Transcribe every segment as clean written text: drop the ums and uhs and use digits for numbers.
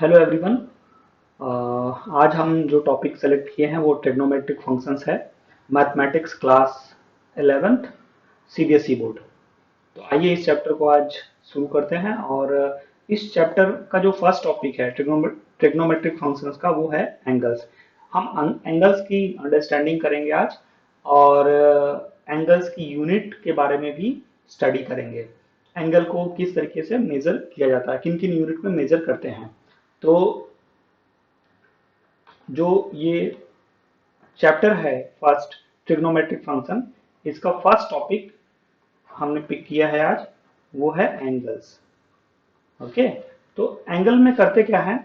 Hello everyone. आज हम जो टॉपिक सेलेक्ट किए हैं वो ट्रिग्नोमेट्रिक फंक्शंस है। Mathematics class 11th CBSE board. तो आइए इस चैप्टर को आज शुरू करते हैं। और इस चैप्टर का जो फर्स्ट टॉपिक है ट्रिग्नोमेट्रिक फंक्शंस का वो है एंगल्स। हम एंगल्स की अंडरस्टैंडिंग करेंगे आज। और एंगल्स की यूनिट के बारे में भी स्टडी करेंगे। एंगल को किस तरीके से मेजर किया जाता है, किन किन यूनिट में मेजर करते हैं। तो जो ये चैप्टर है फर्स्ट ट्रिग्नोमेट्रिक फंक्शन, इसका फर्स्ट टॉपिक हमने पिक किया है आज, वो है एंगल्स। ओके। तो एंगल में करते क्या है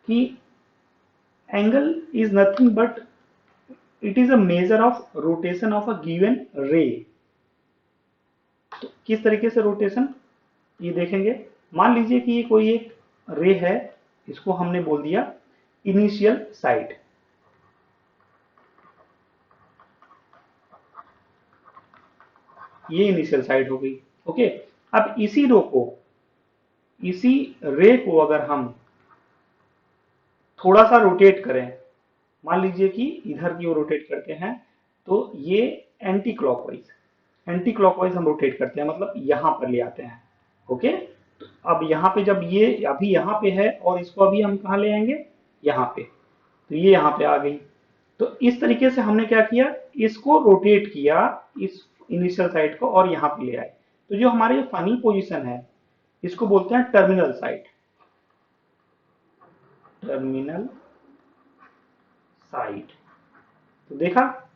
कि angle is nothing but it is a measure of rotation of a given रे। तो किस तरीके से रोटेशन ये देखेंगे। मान लीजिए कि ये कोई एक रे है, इसको हमने बोल दिया इनिशियल साइड। ये इनिशियल साइड हो गई। ओके। अब इसी रे को अगर हम थोड़ा सा रोटेट करें, मान लीजिए कि इधर की ओर रोटेट करते हैं, तो ये एंटी क्लॉकवाइज एंटी क्लॉकवाइज हम रोटेट करते हैं, मतलब यहां पर ले आते हैं। ओके। तो अब यहाँ पे जब ये अभी यहाँ पे है और इसको अभी हम कहाँ ले आएंगे, यहाँ पे। तो ये यहाँ पे आ गई। तो इस तरीके से हमने क्या किया, इसको रोटेट किया इस इनिशियल साइड को और यहाँ पे ले आए। तो जो हमारे फनी पोजीशन है इसको बोलते हैं टर्मिनल साइड। Terminal side. तो देखा,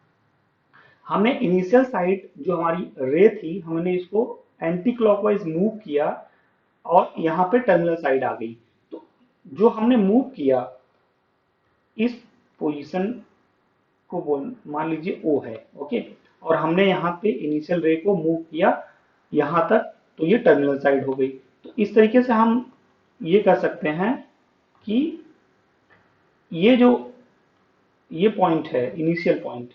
हमने इनिशियल साइड जो हमारी रे थी हमने इसको एंटी क्लॉकवाइज मूव किया और यहाँ पे टर्मिनल साइड आ गई। तो जो हमने मूव किया इस पोजीशन को बोल मान लीजिए ओ है। ओके। और हमने यहाँ पे इनिशियल रे को मूव किया यहाँ तक, तो ये टर्मिनल साइड हो गई। तो इस तरीके से हम ये कर सकते हैं कि ये जो ये पॉइंट है इनिशियल पॉइंट,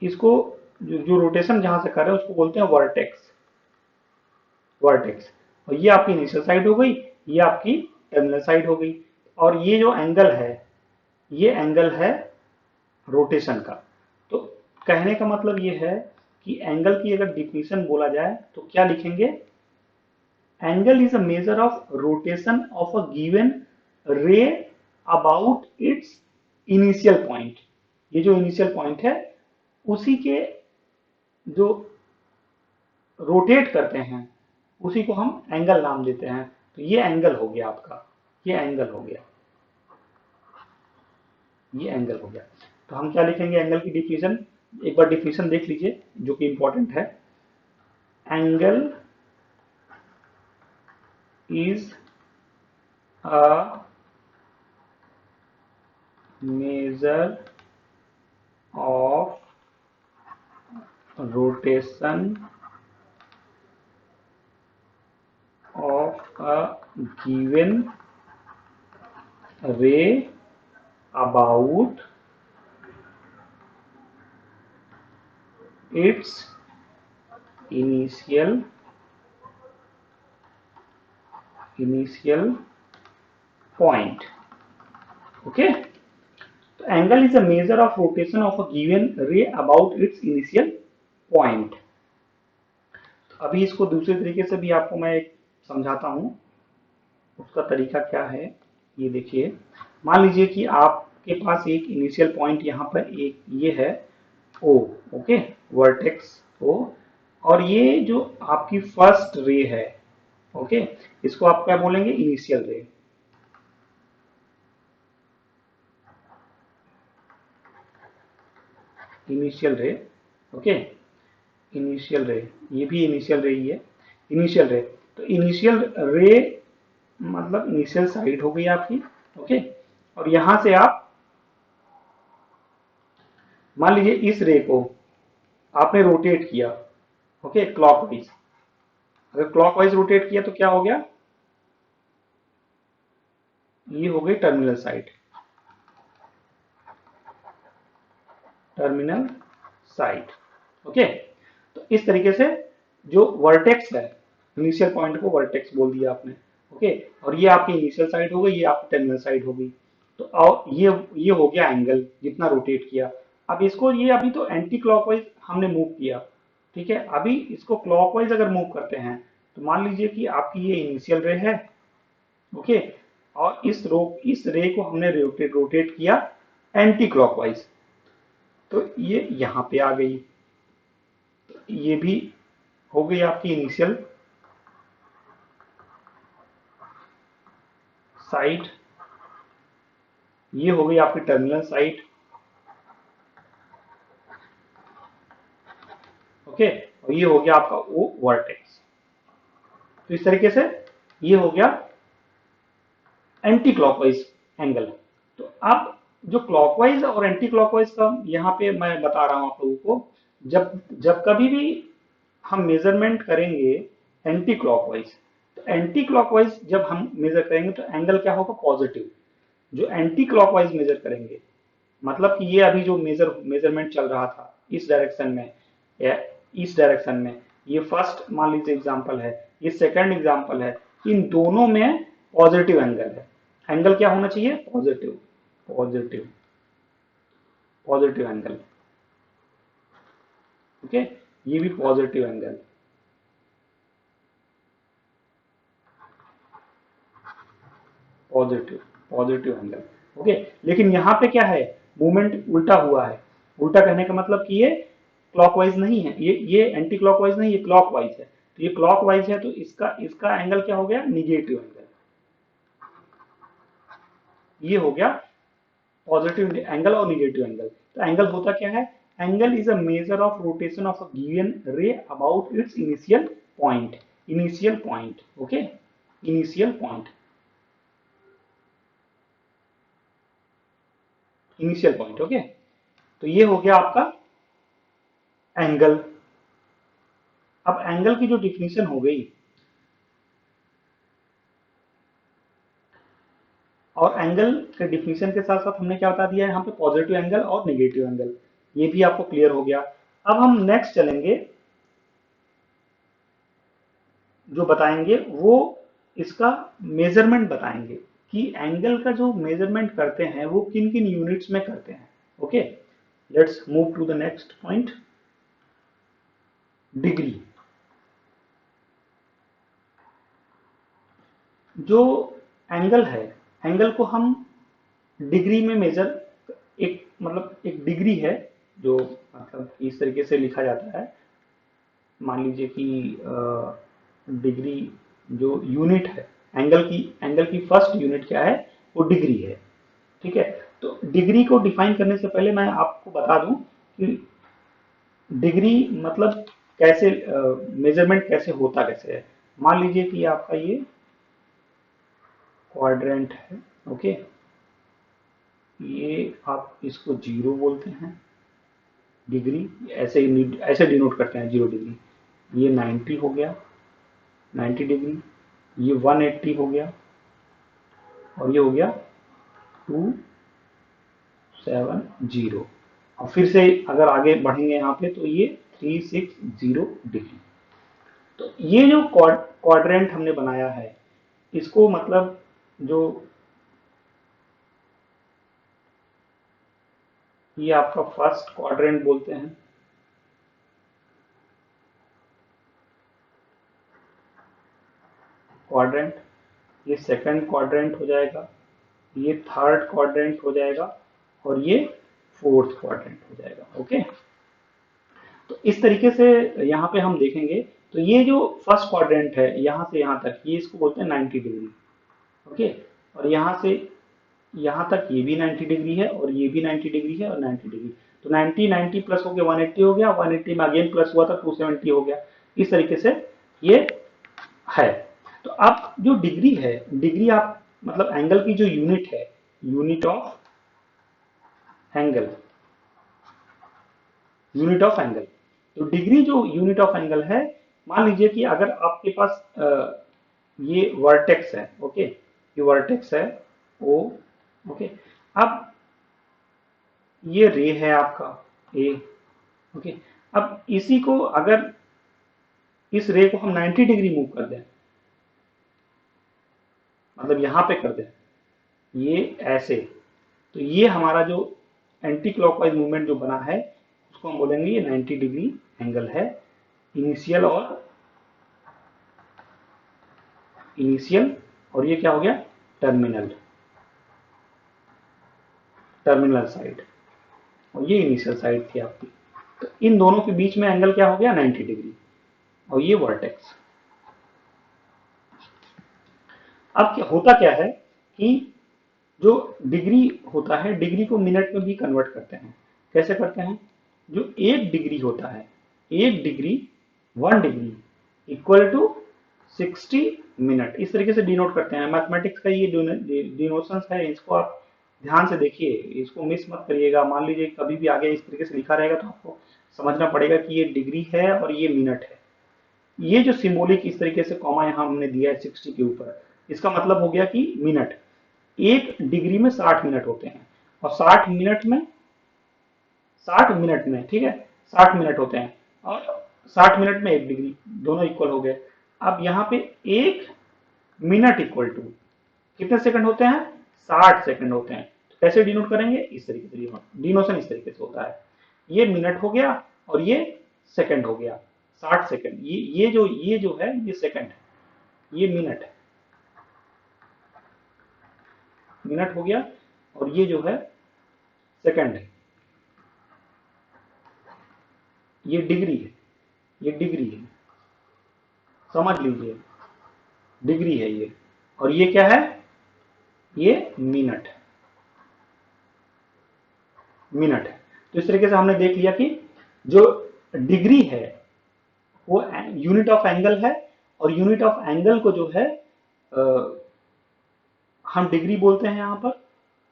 इसको जो रोटेशन जहां से कर रहे हैं उसको बोलते हैं वर्टेक्स। वर्टेक्स। और ये आपकी इनिशियल साइड हो गई, ये आपकी टर्मिनल साइड हो गई। और ये जो एंगल है ये एंगल है रोटेशन का। तो कहने का मतलब ये है कि एंगल की अगर डिफिनीशन बोला जाए तो क्या लिखेंगे, angle is a measure of rotation of a given ray about its initial point. ये जो इनिशियल पॉइंट है उसी के जो रोटेट करते हैं उसी को हम एंगल नाम देते हैं। तो ये एंगल हो गया आपका, ये एंगल हो गया, ये एंगल हो गया। तो हम क्या लिखेंगे एंगल की डिफिनीशन, एक बार डिफिनीशन देख लीजिए जो कि इंपॉर्टेंट है। Angle is a measure of rotation of a given ray about its initial point. Okay. तो angle is a measure of rotation of a given ray about its initial point. अभी इसको दूसरे तरीके से भी आपको मैं एक समझाता हूं, उसका तरीका क्या है ये देखिए। मान लीजिए कि आपके पास एक इनिशियल पॉइंट यहाँ पर एक ये है ओ। ओके। वर्टेक्स ओ। और ये जो आपकी फर्स्ट रे है, ओके, इसको आप क्या बोलेंगे, इनिशियल रे। इनिशियल रे। ओके। इनिशियल रे, ये भी इनिशियल रे ही है। इनिशियल रे। तो इनिशियल रे मतलब इनिशियल साइड हो गई आपकी। ओके। और यहां से आप मान लीजिए इस रे को आपने रोटेट किया। ओके। क्लॉकवाइज। अगर क्लॉकवाइज रोटेट किया तो क्या हो गया, ये हो गई terminal side. Terminal side. Okay. तो इस तरीके से जो वर्टेक्स है, इनिशियल पॉइंट को वर्टेक्स बोल दिया आपने। ओके। और ये आपकी इनिशियल साइड हो गई, ये आपकी टर्मिनल साइड हो गई। तो और ये हो गया एंगल जितना रोटेट किया। अब इसको ये अभी तो एंटी क्लॉकवाइज हमने मूव किया, ठीक है। अभी इसको क्लॉकवाइज अगर मूव करते हैं तो मान लीजिए कि आपकी ये इनिशियल रे है, ओके। और इस रे को हमने रोटेट किया एंटी क्लॉकवाइज, तो ये यहां पे आ गई। तो ये भी हो गई आपकी इनिशियल साइड, ये हो गई आपकी टर्मिनल साइड, ओके। और ये हो गया आपका वो वर्टेक्स। तो इस तरीके से ये हो गया एंटी क्लॉकवाइज एंगल। तो अब जो क्लॉकवाइज और एंटी क्लॉकवाइज का यहाँ पे मैं बता रहा हूं आप लोगों को, जब जब कभी भी हम मेजरमेंट करेंगे एंटी क्लॉकवाइज, तो एंटी क्लॉकवाइज जब हम मेजर करेंगे तो एंगल क्या होगा, पॉजिटिव। जो एंटी क्लॉकवाइज मेजर करेंगे, मतलब कि ये अभी जो मेजरमेंट चल रहा था इस डायरेक्शन में या इस डायरेक्शन में, ये फर्स्ट मान लीजिए एग्जांपल है, ये सेकंड एग्जांपल है, इन दोनों में पॉजिटिव एंगल है। एंगल क्या होना चाहिए, positive, positive, positive angle, okay. ये भी positive angle, positive, positive angle, okay. लेकिन यहाँ पे क्या है, मूवमेंट उल्टा हुआ है। उल्टा कहने का मतलब कि ये क्लॉकवाइज नहीं है, ये एंटी क्लॉकवाइज नहीं, ये क्लॉकवाइज है। तो ये क्लॉकवाइज है तो इसका इसका एंगल क्या हो गया, निगेटिव एंगल। ये हो गया पॉजिटिव एंगल और निगेटिव एंगल। तो एंगल होता क्या है, angle is a measure of rotation of a given ray about its initial point, initial point, okay, initial point, initial point, okay. तो ये हो गया आपका एंगल। अब एंगल की जो डिफिनीशन हो गई, और एंगल के डिफिनीशन के साथ साथ हमने क्या बता दिया है यहाँ पे, पॉजिटिव एंगल और नेगेटिव एंगल, ये भी आपको क्लियर हो गया। अब हम नेक्स्ट चलेंगे, जो बताएंगे वो इसका मेजरमेंट बताएंगे कि एंगल का जो मेजरमेंट करते हैं वो किन किन यूनिट्स में करते हैं, okay. Let's move to the next point, degree. जो एंगल है, एंगल को हम डिग्री में मेजर, एक मतलब एक डिग्री है जो मतलब इस तरीके से लिखा जाता है। मान लीजिए कि डिग्री जो यूनिट है, एंगल की फर्स्ट यूनिट क्या है, वो डिग्री है, ठीक है। तो डिग्री को डिफाइन करने से पहले मैं आपको बता दूं कि डिग्री मतलब कैसे मेजरमेंट कैसे होता कैसे है। मान लीजिए कि आपका ये क्वाड्रेंट है, ओके। ये आप इसको जीरो बोलते हैं, डिग्री ऐसे ऐसे डिनोट करते हैं, जीरो डिग्री। ये 90 हो गया, 90 डिग्री। ये 180 हो गया, और ये हो गया 270। और फिर से अगर आगे बढ़ेंगे यहाँ पे तो ये 360 डिग्री। तो ये जो क्वाड्रेंट हमने बनाया है, इसको मतलब जो ये आपका फर्स्ट क्वाड्रेंट बोलते हैं, क्वाड्रेंट। ये सेकंड क्वाड्रेंट हो जाएगा, ये थर्ड क्वाड्रेंट हो जाएगा, और ये फोर्थ क्वाड्रेंट हो जाएगा, ओके। तो इस तरीके से यहाँ पे हम देखेंगे। तो ये जो फर्स्ट क्वाड्रेंट है यहाँ से यहाँ तक, ये इसको बोलते हैं 90 डिग्री, ओके। और यहाँ से यहाँ तक ये भी 90 डिग्री है, और ये भी 90 डिग्री है, और 90 डिग्री। तो 90 90 प्लस हो गया 180 हो गया, 180 में अगेन प्लस हुआ था 270 हो गया। इस तरीके से ये है। तो अब जो डिग्री है, डिग्री आप मतलब एंगल की जो यूनिट है, unit of angle, unit of angle. तो डिग्री जो यूनिट ऑफ एंगल है, मान लीजिए कि अगर आपके पास ये वर्टेक्स है, ओके, ये वर्टेक्स है ओ, ओके। अब ये रे है आपका ए, ओके। अब इसी को अगर इस रे को हम 90 डिग्री मूव कर दें, मतलब यहाँ पे कर दें ये ऐसे, तो ये हमारा जो एंटी क्लॉकवाइज मूवमेंट जो बना है उसको हम बोलेंगे ये 90 डिग्री एंगल है। इनिशियल और ये क्या हो गया, टर्मिनल, टर्मिनल साइड, और ये इनिशियल साइड थी आपकी। तो इन दोनों के बीच में एंगल क्या हो गया, 90 डिग्री, और ये वर्टेक्स। अब क्या होता क्या है कि जो डिग्री होता है, डिग्री को मिनट में भी कन्वर्ट करते हैं। कैसे करते हैं, जो एक डिग्री होता है, एक degree 1 degree equal to 60 minute, इस तरीके से डिनोट करते हैं। मैथमेटिक्स का ये जो डिनोशन है इसको आप ध्यान से देखिए, इसको मिस मत करिएगा। मान लीजिए कभी भी आगे इस तरीके से लिखा रहेगा तो आपको समझना पड़ेगा कि ये डिग्री है और ये मिनट है। ये जो सिंबॉलिक इस तरीके से कॉमा यहाँ हमने दिया है 60 के ऊपर, इसका मतलब हो गया कि मिनट, एक डिग्री में 60 मिनट होते हैं, और 60 मिनट में ठीक है 60 मिनट होते हैं, और 60 मिनट में 1 डिग्री, दोनों इक्वल हो गए। अब यहाँ पे 1 मिनट इक्वल टू कितने सेकंड होते हैं, 60 सेकंड होते हैं। तो कैसे डिनोट करेंगे, इस तरीके से डिनोशन इस तरीके से होता है। ये मिनट हो गया और ये सेकंड हो गया, 60 सेकंड, ये जो है ये सेकंड है, ये मिनट है, मिनट हो गया, और ये जो है सेकंड है, ये डिग्री है, ये डिग्री है, समझ लीजिए डिग्री है ये, और ये क्या है, ये मिनट, मिनट है। तो इस तरीके से हमने देख लिया कि जो डिग्री है वो यूनिट ऑफ एंगल है, और यूनिट ऑफ एंगल को जो है हम डिग्री बोलते हैं यहाँ पर।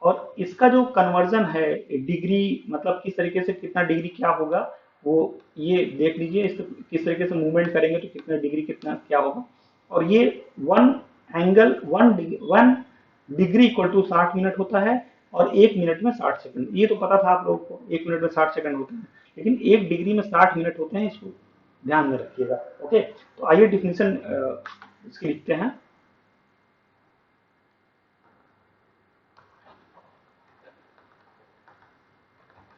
और इसका जो कन्वर्जन है डिग्री, मतलब किस तरीके से कितना डिग्री क्या होगा, वो ये देख लीजिए, इस किस तरीके से मूवमेंट करेंगे तो कितना डिग्री कितना क्या होगा। और ये one degree equal to 60 minute होता है, और 1 मिनट में 60 सेकंड, ये तो पता था आप लोगों को 1 मिनट में 60 सेकंड होते हैं, लेकिन 1 डिग्री में 60 मिनट होते हैं, इसको ध्यान में रखिएगा। ओके, तो आइए डिफिनेशन इसकी लिखते हैं।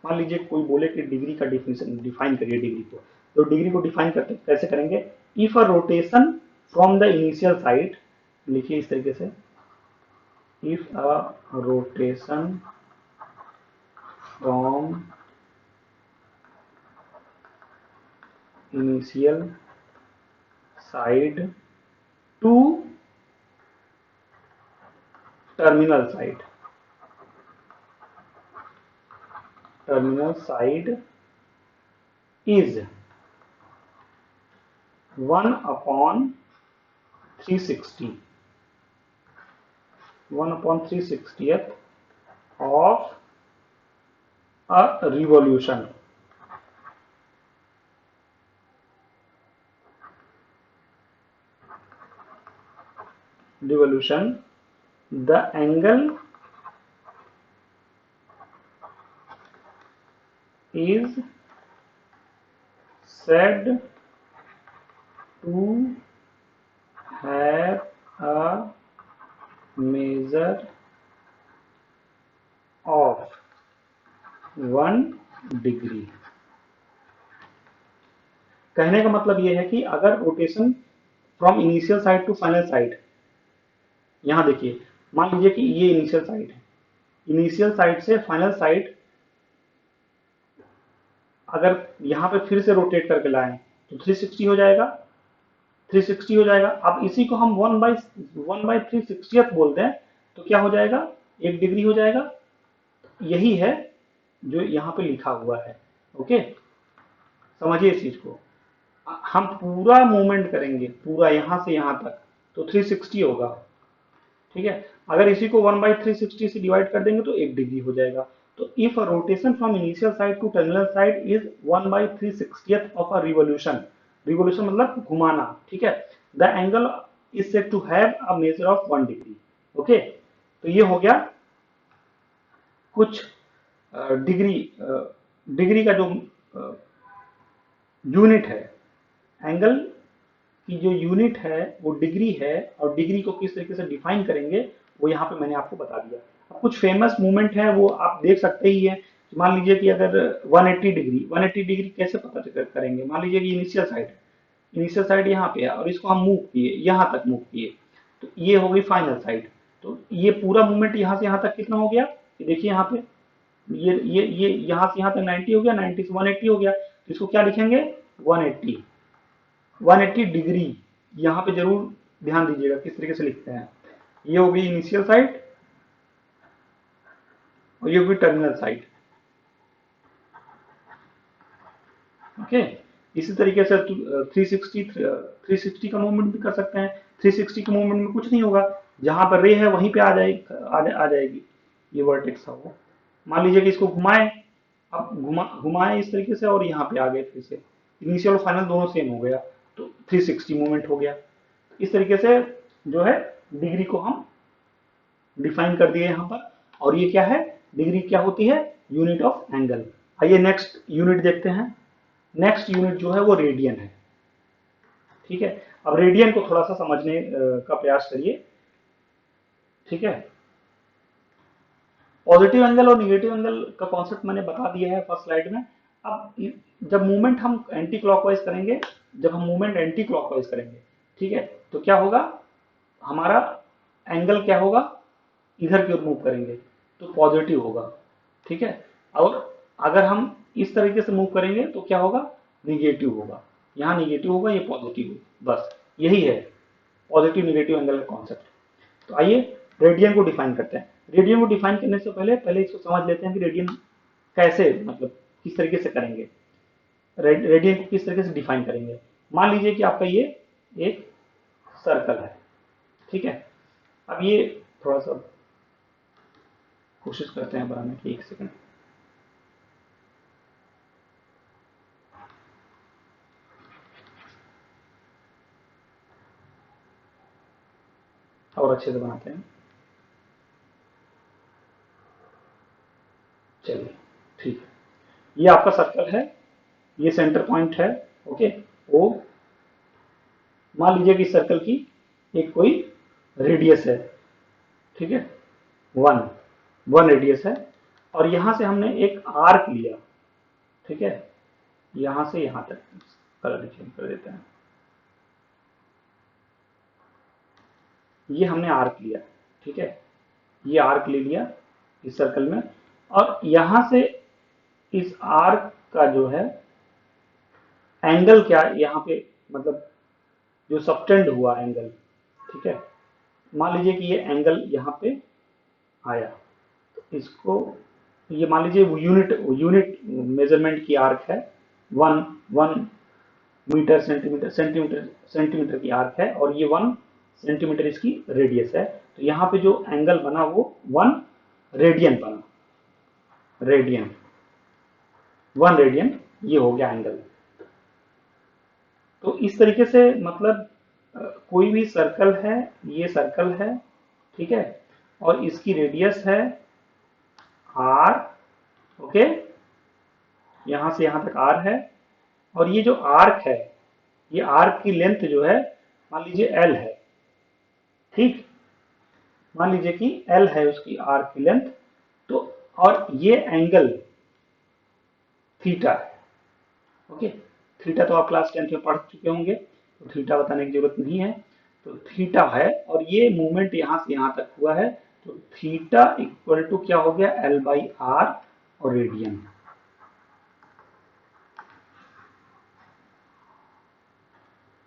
मान लीजिए कोई बोले कि डिग्री का डिफिनेशन डिफाइन करिए डिग्री को, तो डिग्री को डिफाइन करते कैसे करेंगे, if a rotation from the initial side, लिखिए इस तरीके से, if a rotation from initial side to terminal side, terminal side is 1/360, 1/360th of a revolution, the angle is said to have a measure of 1 degree. कहने का मतलब यह है कि अगर rotation from initial side to final side, यहां देखिए, मान लीजिए कि ये इनिशियल साइड है, इनिशियल साइड से फाइनल साइड अगर यहां पे फिर से रोटेट करके लाएं तो 360 हो जाएगा, 360 हो जाएगा। अब इसी को हम 1/360th बोलते हैं, तो क्या हो जाएगा, 1 डिग्री हो जाएगा। यही है जो यहाँ पे लिखा हुआ है। ओके, समझिए इस चीज को, हम पूरा मूवमेंट करेंगे पूरा यहाँ से यहाँ तक तो 360 होगा, ठीक है। अगर इसी को 1/360 से डिवाइड कर देंगे तो 1 डिग्री हो जाएगा। तो if a rotation from initial side to terminal side is 1/360th of a revolution, revolution मतलब घुमाना, ठीक है, the angle is said to have a measure of 1 degree. Okay, तो ये हो गया कुछ डिग्री, डिग्री का जो यूनिट है, एंगल कि जो यूनिट है वो डिग्री है, और डिग्री को किस तरीके से डिफाइन करेंगे वो यहाँ पे मैंने आपको बता दिया। अब कुछ फेमस मूवमेंट है वो आप देख सकते ही है। मान लीजिए कि अगर 180 डिग्री, 180 डिग्री कैसे पता करेंगे? मान लीजिए कि इनिशियल साइड यहाँ पे है और इसको हम मूव किए, यहाँ तक मूव किए, तो ये हो गई फाइनल साइड। तो ये पूरा मूवमेंट यहाँ से यहाँ तक कितना हो गया? ये देखिए यहाँ पे, ये यहाँ से यहाँ तक 90 हो गया, 90 से 180 हो गया, तो इसको क्या लिखेंगे? 180, 180 डिग्री। यहाँ पे जरूर ध्यान दीजिएगा किस तरीके से लिखते हैं। ये होगी इनिशियल साइड और ये होगी टर्मिनल साइड। ओके, इसी तरीके से 360 का मूवमेंट भी कर सकते हैं। 360 के मूवमेंट में कुछ नहीं होगा, जहां पर रे है वहीं पे आ जाएगी ये वर्टेक्स है वो। मान लीजिए कि इसको घुमाएं, अब घुमाएं इस तरीके से और यहाँ पे आ गए, फिर से इनिशियल और फाइनल दोनों सेम हो गया, तो 360 मूवमेंट हो गया। इस तरीके से जो है डिग्री को हम डिफाइन कर दिए यहाँ पर। और ये क्या है? डिग्री क्या होती है? Unit of angle. आइए नेक्स्ट यूनिट देखते हैं। नेक्स्ट यूनिट जो है वो रेडियन है। ठीक है, अब रेडियन को थोड़ा सा समझने का प्रयास करिए। ठीक है, पॉजिटिव एंगल और निगेटिव एंगल का कॉन्सेप्ट मैंने बता दिया है फर्स्ट स्लाइड में। अब जब मूवमेंट हम एंटी क्लॉकवाइज करेंगे, ठीक है, तो क्या होगा? हमारा एंगल क्या होगा? इधर की ओर मूव करेंगे तो पॉजिटिव होगा। ठीक है, और अगर हम इस तरीके से मूव करेंगे तो क्या होगा? निगेटिव होगा। यहाँ निगेटिव होगा, ये पॉजिटिव होगा। बस यही है पॉजिटिव निगेटिव एंगल का कॉन्सेप्ट। तो आइए रेडियन को डिफाइन करते हैं। रेडियन को डिफाइन करने से पहले इसको समझ लेते हैं कि रेडियन कैसे, मतलब किस तरीके से करेंगे, रेडियन को किस तरीके से डिफाइन करेंगे। मान लीजिए कि आपका ये एक सर्कल है। ठीक है, अब ये थोड़ा सा कोशिश करते हैं बनाने की, एक सेकंड। और अच्छे से बनाते हैं। चलिए ठीक है, ये आपका सर्कल है, ये सेंटर पॉइंट है। ओके, वो मान लीजिए कि सर्कल की एक कोई रेडियस है। ठीक है, वन वन रेडियस है, और यहां से हमने एक आर्क लिया। ठीक है, यहां से यहां तक कलर चेंज कर देते हैं। ये हमने आर्क लिया। ठीक है, ये आर्क ले लिया इस सर्कल में, और यहां से इस आर्क का जो है एंगल क्या यहाँ पे, मतलब जो सबटेंड हुआ एंगल। ठीक है, मान लीजिए कि ये एंगल यहाँ पे आया, तो इसको ये मान लीजिए यूनिट यूनिट मेजरमेंट की आर्क है, वन वन मीटर सेंटीमीटर की आर्क है, और ये 1 सेंटीमीटर इसकी रेडियस है। तो यहाँ पे जो एंगल बना वो 1 रेडियन बना, रेडियन 1 रेडियन, ये हो गया एंगल। तो इस तरीके से मतलब कोई भी सर्कल है, ये सर्कल है। ठीक है, और इसकी रेडियस है आर। ओके, यहां से यहां तक आर है, और ये जो आर्क है, ये आर्क की लेंथ जो है मान लीजिए एल है। ठीक, मान लीजिए कि एल है उसकी आर्क की लेंथ। तो और ये एंगल थीटा है। ओके, थीटा तो आप क्लास 10th में पढ़ चुके होंगे, तो थीटा बताने की जरूरत नहीं है। तो थीटा है, और ये मूवमेंट यहां से यहां तक हुआ है, तो थीटा इक्वल टू क्या हो गया? एल बाई आर और रेडियन।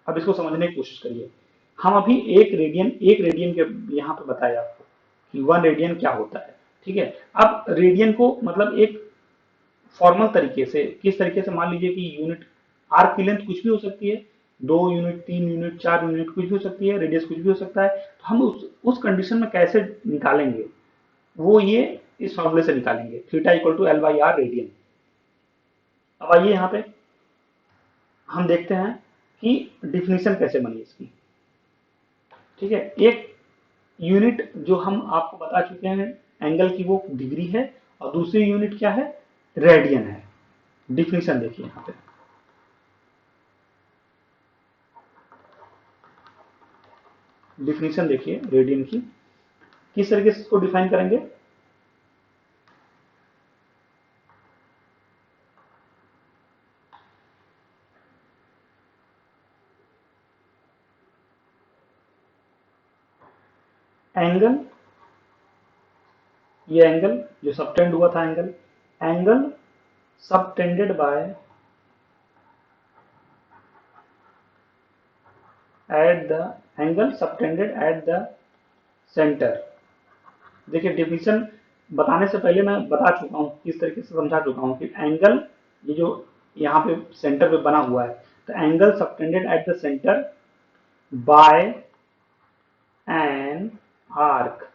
अब इसको समझने की कोशिश करिए। हम अभी एक रेडियन के यहाँ पे बताया आपको कि 1 रेडियन क्या होता है। ठीक है, अब रेडियन को मतलब एक फॉर्मल तरीके से, किस तरीके से, मान लीजिए कि यूनिट आर्क की लेंथ कुछ भी हो सकती है, 2 यूनिट, 3 यूनिट, 4 यूनिट, कुछ भी हो सकती है, रेडियस कुछ भी हो सकता है। तो हम उस कंडीशन में कैसे निकालेंगे, वो ये इस फॉर्मूले से निकालेंगे, theta equal to L by R radian. अब आइए यहाँ पे हम देखते हैं कि डिफिनीशन कैसे बनी इसकी। ठीक है, एक यूनिट जो हम आपको बता चुके हैं एंगल की वो डिग्री है, और दूसरी यूनिट क्या है? रेडियन है। डिफिनीशन देखिए यहाँ पे, डिफिनीशन देखिए रेडियन की, किस तरीके से इसको डिफाइन करेंगे। एंगल, ये एंगल जो सबटेंड हुआ था, angle angle subtended by at the angle subtended at the centre. देखिए डिफिनीशन बताने से पहले मैं बता चुका हूँ, किस तरीके से समझा चुका हूँ कि एंगल ये जो यहाँ पे सेंटर पे बना हुआ है, तो angle subtended at the centre by an arc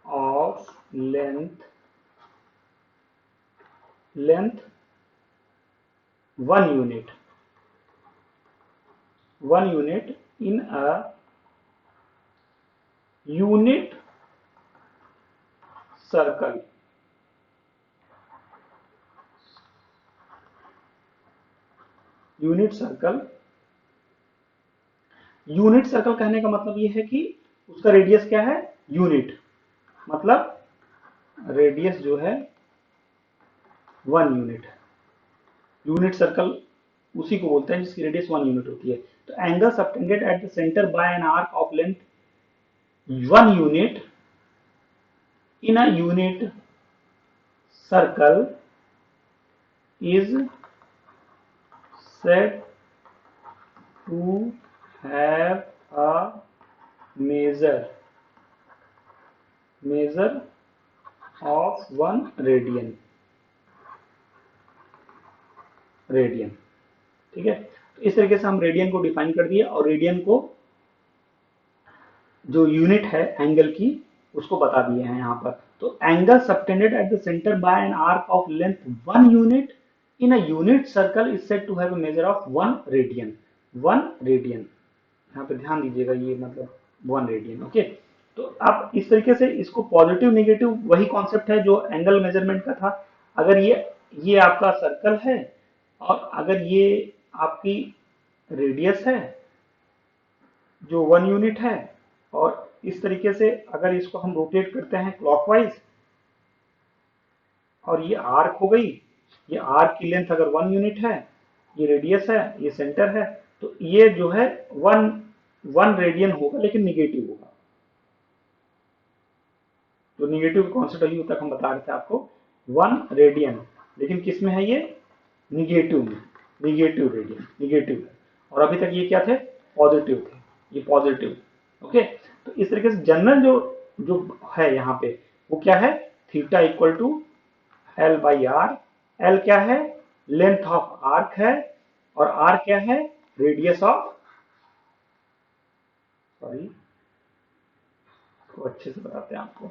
of length 1 unit in a unit circle। Unit circle, unit circle कहने का मतलब ये है कि उसका रेडियस क्या है, यूनिट, मतलब रेडियस जो है 1 यूनिट। यूनिट सर्कल उसी को बोलते हैं जिसकी रेडियस 1 यूनिट होती है। तो angle subtended at the centre by an arc of length 1 unit in a unit circle is said to have a measure of 1 radian. ठीक है, तो इस तरीके से हम रेडियन को डिफाइन कर दिए और रेडियन को जो यूनिट है एंगल की उसको बता दिए हैं यहाँ पर। तो angle subtended at the centre by an arc of length 1 unit in a unit circle is said to have a measure of 1 radian. 1 radian, यहाँ पे ध्यान दीजिएगा, ये मतलब 1 रेडियन। ओके, तो आप इस तरीके से इसको पॉजिटिव नेगेटिव वही कॉन्सेप्ट है जो एंगल मेजरमेंट का था। अगर ये आपका सर्कल है और अगर ये आपकी रेडियस है जो 1 यूनिट है, और इस तरीके से अगर इसको हम रोटेट करते हैं क्लॉकवाइज, और ये आर्क हो गई, ये आर्क की लेंथ अगर 1 यूनिट है, ये रेडियस है, ये सेंटर है, तो ये जो है 1 रेडियन होगा, लेकिन निगेटिव होगा। जो निगेटिव कॉन्सेप्ट अभी तक हम बता रहे थे आपको, 1 रेडियन, लेकिन किस में है ये, निगेटिव में, निगेटिव रेडियन, निगेटिव है। और अभी तक ये क्या थे, पॉजिटिव थे, ये पॉजिटिव। ओके, तो इस तरीके से जनरल जो जो है यहाँ पे वो क्या है, theta equal to L by R. L क्या है, लेंथ ऑफ आर्क है, और आर क्या है, रेडियस ऑफ, सॉरी तो अच्छे से बताते हैं आपको,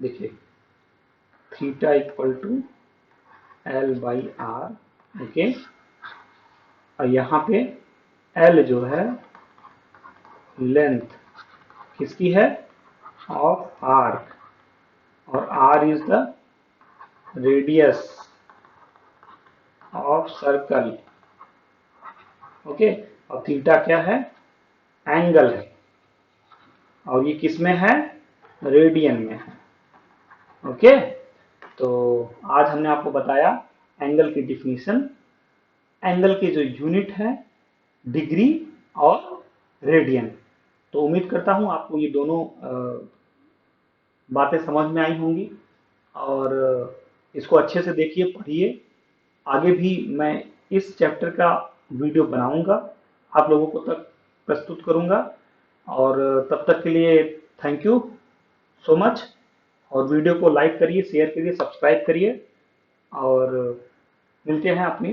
देखिए theta equal to L by R. Okay, और यहाँ पे एल जो है लेंथ किसकी है, ऑफ आर्क, और R is the radius of circle. Okay, और थीटा क्या है, एंगल है, और ये किस में है, रेडियन में है। ओके, तो आज हमने आपको बताया एंगल की डिफिनीशन, एंगल की जो यूनिट है डिग्री और रेडियन। तो उम्मीद करता हूं आपको ये दोनों बातें समझ में आई होंगी, और इसको अच्छे से देखिए, पढ़िए। आगे भी मैं इस चैप्टर का वीडियो बनाऊंगा, आप लोगों को तक प्रस्तुत करूंगा, और तब तक के लिए थैंक यू सो मच। और वीडियो को लाइक करिए, शेयर करिए, सब्सक्राइब करिए, और मिलते हैं अपनी